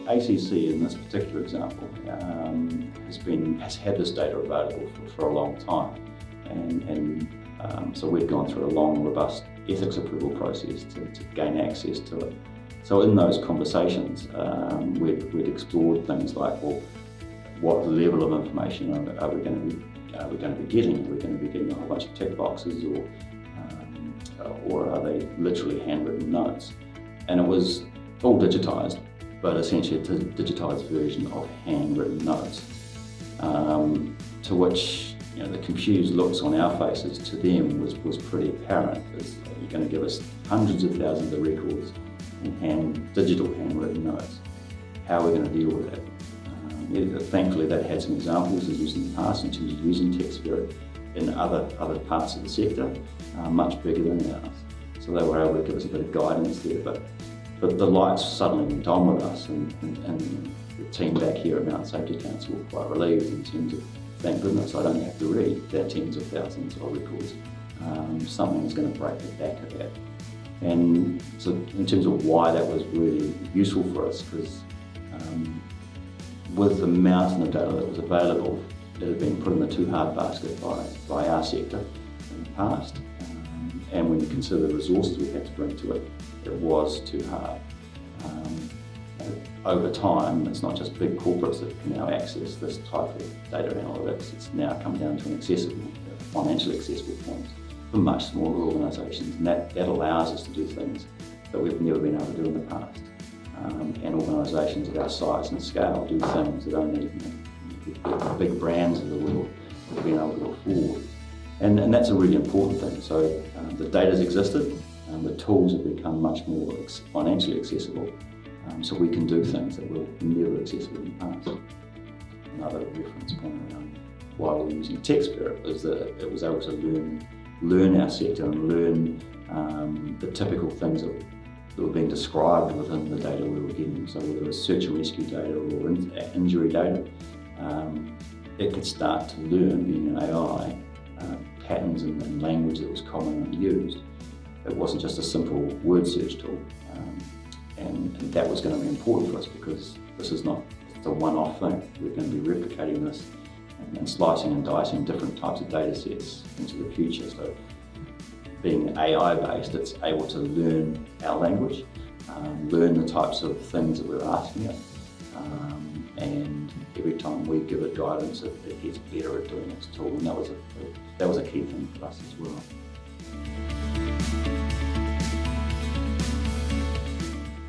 ACC in this particular example has had this data available for a long time, and so we've gone through a long, robust ethics approval process to gain access to it. So in those conversations, we'd explored things like, well, what level of information are we going to be getting? Are we going to be getting a whole bunch of tick boxes, or are they literally handwritten notes? And it was all digitised, but essentially a digitised version of handwritten notes, to which the confused looks on our faces to them was pretty apparent. You're going to give us hundreds of thousands of records in digital handwritten notes. How are we going to deal with that? Thankfully, they had some examples of using in the past in terms of using Text Ferret in other parts of the sector, much bigger than ours. So they were able to give us a bit of guidance there. But the lights suddenly went on with us, and the team back here at Mount Safety Council were quite relieved in terms of, thank goodness I don't have to read their tens of thousands of records. Something is going to break the back of that. And so in terms of why that was really useful for us, because with the mountain of data that was available, it had been put in the too hard basket by our sector in the past. And when you consider the resources we had to bring to it, it was too hard. Over time, it's not just big corporates that can now access this type of data analytics. It's now come down to an financially accessible point for much smaller organisations, and that allows us to do things that we've never been able to do in the past. And organisations of our size and scale do things that only the big brands of the world have been able to afford. And that's a really important thing. So the data's existed, and the tools have become much more financially accessible, so we can do things that were never accessible in the past. Another reference point around why we're using Text Ferret is that it was able to learn our sector and learn the typical things that were being described within the data we were getting. So whether it was search and rescue data or injury data, it could start to learn, being an AI, patterns and language that was commonly used. It wasn't just a simple word search tool, and that was going to be important for us, because this is not a one-off thing. We're going to be replicating this and slicing and dicing different types of data sets into the future. So being AI-based, it's able to learn our language, learn the types of things that we're asking it, and every time we give it guidance, it gets better at doing its tool, and that was a key thing for us as well.